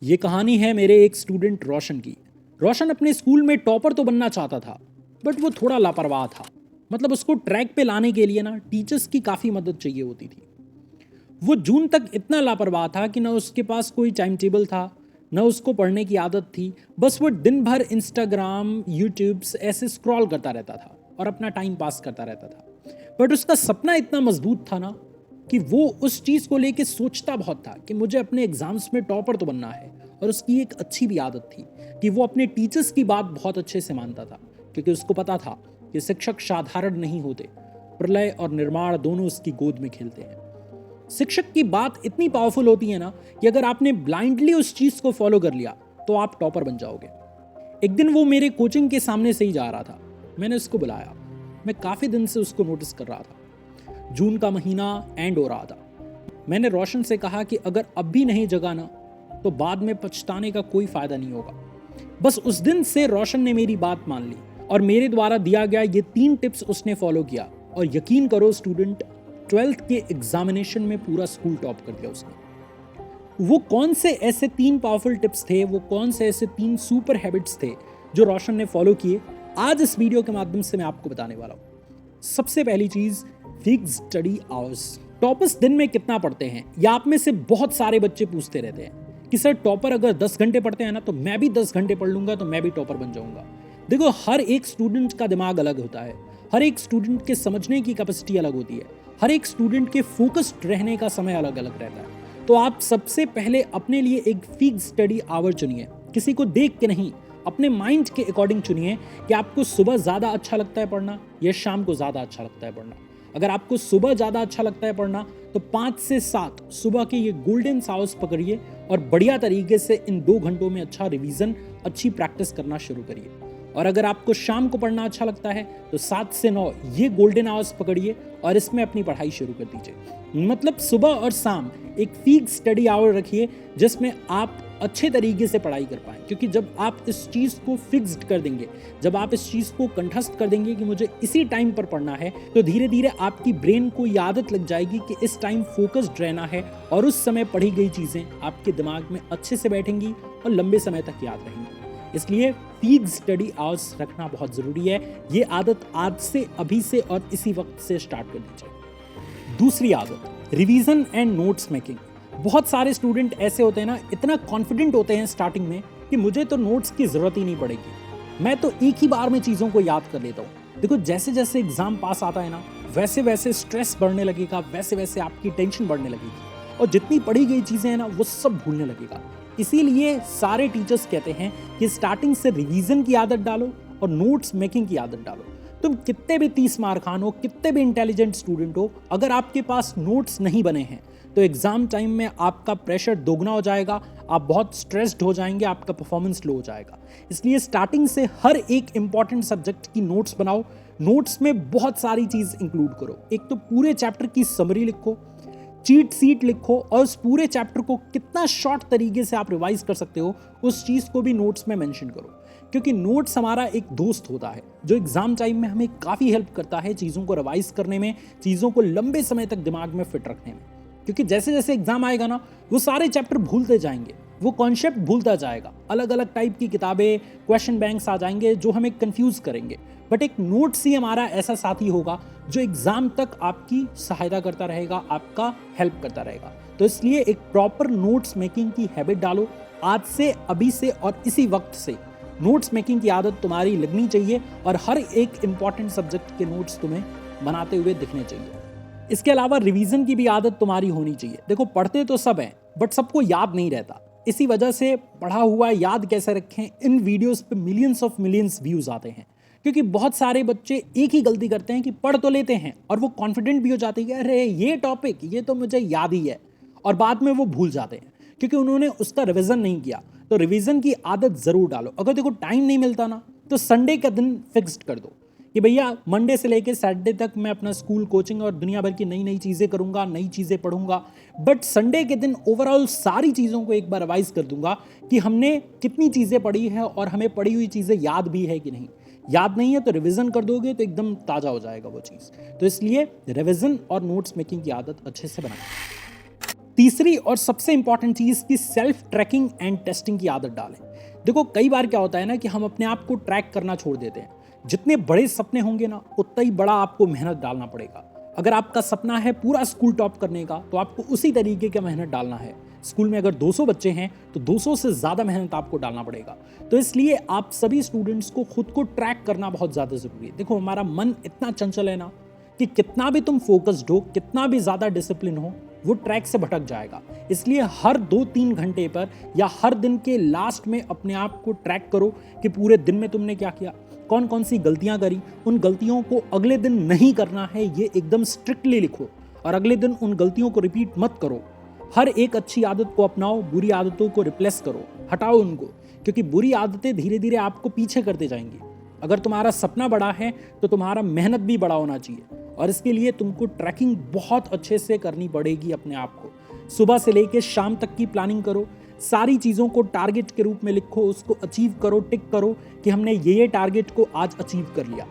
ये कहानी है मेरे एक स्टूडेंट रोशन की। रोशन अपने स्कूल में टॉपर तो बनना चाहता था, बट वो थोड़ा लापरवाह था। मतलब उसको ट्रैक पे लाने के लिए ना टीचर्स की काफ़ी मदद चाहिए होती थी। वो जून तक इतना लापरवाह था कि ना उसके पास कोई टाइम टेबल था, न उसको पढ़ने की आदत थी। बस वो दिन भर इंस्टाग्राम यूट्यूब्स ऐसे स्क्रॉल करता रहता था और अपना टाइम पास करता रहता था। बट उसका सपना इतना मजबूत था ना कि वो उस चीज़ को लेके सोचता बहुत था कि मुझे अपने एग्जाम्स में टॉपर तो बनना है। और उसकी एक अच्छी भी आदत थी कि वो अपने टीचर्स की बात बहुत अच्छे से मानता था, क्योंकि उसको पता था कि शिक्षक साधारण नहीं होते, प्रलय और निर्माण दोनों उसकी गोद में खेलते हैं। शिक्षक की बात इतनी पावरफुल होती है ना कि अगर आपने ब्लाइंडली उस चीज को फॉलो कर लिया तो आप टॉपर बन जाओगे। एक दिन वो मेरे कोचिंग के सामने से ही जा रहा था। मैंने उसको बुलाया। मैं काफी दिन से उसको नोटिस कर रहा था। जून का महीना एंड हो रहा था। मैंने रोशन से कहा कि अगर अब भी नहीं जगाना तो बाद में पछताने का कोई फायदा नहीं होगा। बस उस दिन से रोशन ने मेरी बात मान ली और मेरे द्वारा दिया गया ये 3 टिप्स उसने फॉलो किया। और यकीन करो स्टूडेंट, 12th के एग्जामिनेशन में पूरा स्कूल टॉप कर दिया उसने। वो कौन से ऐसे 3 पावरफुल टिप्स थे, वो कौन से ऐसे 3 सुपर हैबिट्स थे जो रोशन ने फॉलो किए, आज इस वीडियो के माध्यम से मैं आपको बताने वाला हूं। सबसे पहली चीज, फिक्स स्टडी आवर्स। टॉपर्स दिन में कितना पढ़ते हैं, या आप में से बहुत सारे बच्चे पूछते रहते हैं कि सर टॉपर अगर 10 घंटे पढ़ते हैं ना तो मैं भी 10 घंटे पढ़ लूंगा तो मैं भी टॉपर बन जाऊंगा। देखो, हर एक स्टूडेंट का दिमाग अलग होता है, हर एक स्टूडेंट के समझने की कैपेसिटी अलग होती है, हर एक स्टूडेंट के फोकस्ड रहने का समय अलग अलग रहता है। तो आप सबसे पहले अपने लिए एक फिक्स स्टडी आवर चुनिए। किसी को देख के नहीं, अपने माइंड के अकॉर्डिंग चुनिए कि आपको सुबह ज़्यादा अच्छा लगता है पढ़ना या शाम को ज़्यादा अच्छा लगता है पढ़ना। अगर आपको सुबह ज़्यादा अच्छा लगता है पढ़ना तो 5 से 7 सुबह के ये गोल्डन आवर्स पकड़िए और बढ़िया तरीके से इन 2 घंटों में अच्छा रिवीजन, अच्छी प्रैक्टिस करना शुरू करिए। और अगर आपको शाम को पढ़ना अच्छा लगता है तो 7 से 9 ये गोल्डन आवर्स पकड़िए और इसमें अपनी पढ़ाई शुरू कर दीजिए। मतलब सुबह और शाम एक फिक्स स्टडी आवर रखिए जिसमें आप अच्छे तरीके से पढ़ाई कर पाएं। क्योंकि जब आप इस चीज़ को फिक्स्ड कर देंगे, जब आप इस चीज़ को कंठस्थ कर देंगे कि मुझे इसी टाइम पर पढ़ना है, तो धीरे धीरे आपकी ब्रेन को ये आदत लग जाएगी कि इस टाइम फोकस्ड रहना है और उस समय पढ़ी गई चीज़ें आपके दिमाग में अच्छे से बैठेंगी और लंबे समय तक याद रहेंगी। इसलिए फिक्स स्टडी आवर्स रखना बहुत ज़रूरी है। ये आदत आज से, अभी से और इसी वक्त से स्टार्ट कर दीजिए। दूसरी आदत, रिवीजन एंड नोट्स मेकिंग। बहुत सारे स्टूडेंट ऐसे होते हैं ना, इतना कॉन्फिडेंट होते हैं स्टार्टिंग में कि मुझे तो नोट्स की ज़रूरत ही नहीं पड़ेगी, मैं तो एक ही बार में चीज़ों को याद कर लेता हूँ। देखो, जैसे जैसे एग्ज़ाम पास आता है ना, वैसे वैसे स्ट्रेस बढ़ने लगेगा, वैसे वैसे आपकी टेंशन बढ़ने लगेगी और जितनी पढ़ी गई चीज़ें हैं ना वो सब भूलने लगेगा। इसीलिए सारे टीचर्स कहते हैं कि स्टार्टिंग से रिवीजन की आदत डालो और नोट्स मेकिंग की आदत डालो। तुम कितने भी 30 मार्क खान हो, कितने भी इंटेलिजेंट स्टूडेंट हो, अगर आपके पास नोट्स नहीं बने हैं तो एग्जाम टाइम में आपका प्रेशर दोगुना हो जाएगा, आप बहुत स्ट्रेस्ड हो जाएंगे, आपका परफॉर्मेंस लो हो जाएगा। इसलिए स्टार्टिंग से हर एक इंपॉर्टेंट सब्जेक्ट की नोट्स बनाओ। नोट्स में बहुत सारी चीज़ इंक्लूड करो। एक तो पूरे चैप्टर की समरी लिखो, चीट सीट लिखो और उस पूरे चैप्टर को कितना शॉर्ट तरीके से आप रिवाइज कर सकते हो उस चीज़ को भी नोट्स में मेंशन करो। क्योंकि नोट्स हमारा एक दोस्त होता है जो एग्जाम टाइम में हमें काफ़ी हेल्प करता है चीज़ों को रिवाइज करने में, चीज़ों को लंबे समय तक दिमाग में फिट रखने में। क्योंकि जैसे जैसे एग्जाम आएगा ना, वो सारे चैप्टर भूलते जाएंगे, वो कॉन्सेप्ट भूलता जाएगा, अलग अलग टाइप की किताबें, क्वेश्चन बैंक्स आ जाएंगे जो हमें कंफ्यूज करेंगे। बट एक नोट्स ही हमारा ऐसा साथी होगा जो एग्जाम तक आपकी सहायता करता रहेगा, आपका हेल्प करता रहेगा। तो इसलिए एक प्रॉपर नोट्स मेकिंग की हैबिट डालो। आज से, अभी से और इसी वक्त से नोट्स मेकिंग की आदत तुम्हारी लगनी चाहिए और हर एक इंपॉर्टेंट सब्जेक्ट के नोट्स तुम्हें बनाते हुए दिखने चाहिए। इसके अलावा रिवीजन की भी आदत तुम्हारी होनी चाहिए। देखो, पढ़ते तो सब हैं बट सबको याद नहीं रहता। इसी वजह से पढ़ा हुआ याद कैसे रखें, इन वीडियोस पे मिलियंस ऑफ मिलियंस व्यूज आते हैं। क्योंकि बहुत सारे बच्चे एक ही गलती करते हैं कि पढ़ तो लेते हैं और वो कॉन्फिडेंट भी हो जाते हैं कि अरे ये टॉपिक ये तो मुझे याद ही है, और बाद में वो भूल जाते हैं क्योंकि उन्होंने उसका रिवीजन नहीं किया। तो रिवीजन की आदत ज़रूर डालो। अगर देखो टाइम नहीं मिलता ना तो संडे का दिन फिक्स्ड कर दो कि भैया मंडे से लेके सैटरडे तक मैं अपना स्कूल, कोचिंग और दुनिया भर की नई नई चीज़ें करूंगा, नई चीज़ें पढ़ूंगा। बट संडे के दिन ओवरऑल सारी चीज़ों को एक बार रिवाइज कर दूंगा कि हमने कितनी चीज़ें पढ़ी है और हमें पढ़ी हुई चीज़ें याद भी है कि नहीं। याद नहीं है तो रिवीजन कर दोगे तो एकदम ताज़ा हो जाएगा वो चीज़। तो इसलिए रिवीजन और नोट्स मेकिंग की आदत अच्छे से बनाएं। तीसरी और सबसे इंपॉर्टेंट चीज़ की सेल्फ ट्रैकिंग एंड टेस्टिंग की आदत डालें। देखो कई बार क्या होता है ना कि हम अपने आप को ट्रैक करना छोड़ देते हैं। जितने बड़े सपने होंगे ना उतना ही बड़ा आपको मेहनत डालना पड़ेगा। अगर आपका सपना है पूरा स्कूल टॉप करने का तो आपको उसी तरीके का मेहनत डालना है। स्कूल में अगर 200 बच्चे हैं तो 200 से ज़्यादा मेहनत आपको डालना पड़ेगा। तो इसलिए आप सभी स्टूडेंट्स को खुद को ट्रैक करना बहुत ज़्यादा ज़रूरी है। देखो हमारा मन इतना चंचल है ना कि कितना भी तुम फोकस्ड हो, कितना भी ज़्यादा डिसिप्लिन हो, वो ट्रैक से भटक जाएगा। इसलिए हर 2-3 घंटे पर या हर दिन के लास्ट में अपने आप को ट्रैक करो कि पूरे दिन में तुमने क्या किया, कौन कौन सी गलतियां करी। उन गलतियों को अगले दिन नहीं करना है, ये एकदम स्ट्रिक्टली लिखो और अगले दिन उन गलतियों को रिपीट मत करो। हर एक अच्छी आदत को अपनाओ, बुरी आदतों को रिप्लेस करो, हटाओ उनको, क्योंकि बुरी आदतें धीरे धीरे आपको पीछे करते जाएंगी। अगर तुम्हारा सपना बड़ा है तो तुम्हारा मेहनत भी बड़ा होना चाहिए और इसके लिए तुमको ट्रैकिंग बहुत अच्छे से करनी पड़ेगी। अपने आप को सुबह से लेकर शाम तक की प्लानिंग करो, सारी चीज़ों को टारगेट के रूप में लिखो, उसको अचीव करो, टिक करो कि हमने ये टारगेट को आज अचीव कर लिया।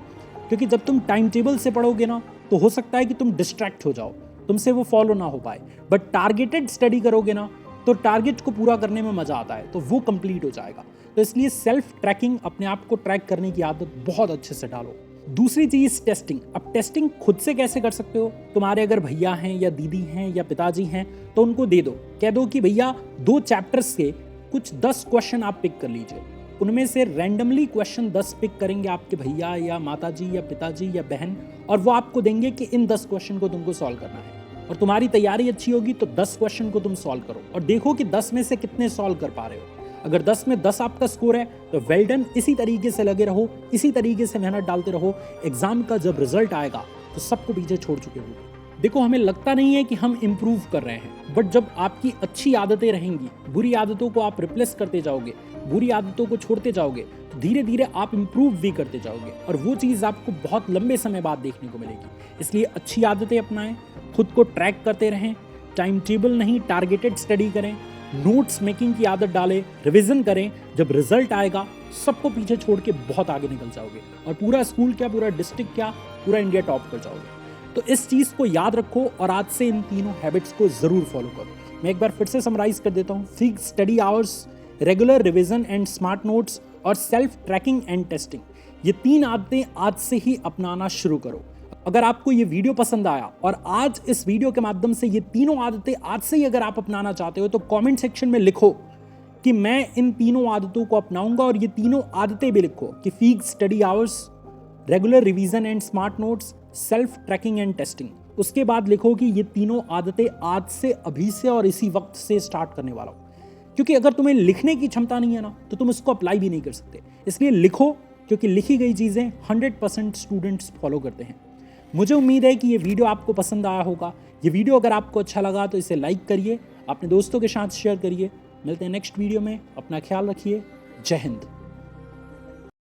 क्योंकि जब तुम टाइम टेबल से पढ़ोगे ना तो हो सकता है कि तुम डिस्ट्रैक्ट हो जाओ, तुमसे वो फॉलो ना हो पाए। बट टारगेटेड स्टडी करोगे ना तो टारगेट को पूरा करने में मजा आता है, तो वो कंप्लीट हो जाएगा। तो इसलिए सेल्फ ट्रैकिंग, अपने आप को ट्रैक करने की आदत बहुत अच्छे से डालो। दूसरी चीज टेस्टिंग। अब टेस्टिंग खुद से कैसे कर सकते हो? तुम्हारे अगर भैया हैं या दीदी हैं या पिताजी हैं तो उनको दे दो, कह दो कि भैया 2 चैप्टर्स के कुछ 10 क्वेश्चन आप पिक कर लीजिए। उनमें से रैंडमली क्वेश्चन 10 पिक करेंगे आपके भैया या माताजी या पिताजी या बहन, और वो आपको देंगे कि इन 10 क्वेश्चन को तुमको सॉल्व करना है। और तुम्हारी तैयारी अच्छी होगी तो 10 क्वेश्चन को तुम सॉल्व करो और देखो कि 10 में से कितने सॉल्व कर पा रहे हो। अगर 10 में 10 आपका स्कोर है तो वेल डन। इसी तरीके से लगे रहो, इसी तरीके से मेहनत डालते रहो। एग्जाम का जब रिजल्ट आएगा तो सबको पीछे छोड़ चुके होंगे। देखो हमें लगता नहीं है कि हम इम्प्रूव कर रहे हैं, बट जब आपकी अच्छी आदतें रहेंगी, बुरी आदतों को आप रिप्लेस करते जाओगे, बुरी आदतों को छोड़ते जाओगे, तो धीरे धीरे आप इम्प्रूव भी करते जाओगे और वो चीज़ आपको बहुत लंबे समय बाद देखने को मिलेगी। इसलिए अच्छी आदतें अपनाएं, खुद को ट्रैक करते रहें, टाइम टेबल नहीं टारगेटेड स्टडी करें, नोट्स मेकिंग की आदत डालें, रिवीजन करें। जब रिजल्ट आएगा सबको पीछे छोड़ के बहुत आगे निकल जाओगे और पूरा स्कूल क्या, पूरा डिस्ट्रिक्ट क्या, पूरा इंडिया टॉप कर जाओगे। तो इस चीज़ को याद रखो और आज से इन तीनों हैबिट्स को ज़रूर फॉलो करो। मैं एक बार फिर से समराइज कर देता हूँ। Fix study hours, regular revision and smart notes और सेल्फ ट्रैकिंग एंड टेस्टिंग, ये 3 आदतें आज से ही अपनाना शुरू करो। अगर आपको ये वीडियो पसंद आया और आज इस वीडियो के माध्यम से ये तीनों आदतें आज से ही अगर आप अपनाना चाहते हो तो कमेंट सेक्शन में लिखो कि मैं इन तीनों आदतों को अपनाऊंगा, और ये तीनों आदतें भी लिखो कि fix study hours, regular revision and smart notes, self tracking and testing. उसके बाद लिखो कि ये तीनों आदतें आज से, अभी से और इसी वक्त से स्टार्ट करने वाला हूँ। क्योंकि अगर तुम्हें लिखने की क्षमता नहीं है ना तो तुम इसको अप्लाई भी नहीं कर सकते। इसलिए लिखो, क्योंकि लिखी गई चीज़ें 100% स्टूडेंट्स फॉलो करते हैं। मुझे उम्मीद है कि ये वीडियो आपको पसंद आया होगा। ये वीडियो अगर आपको अच्छा लगा तो इसे लाइक करिए, अपने दोस्तों के साथ शेयर करिए। मिलते हैं नेक्स्ट वीडियो में, अपना ख्याल रखिए। जय हिंद।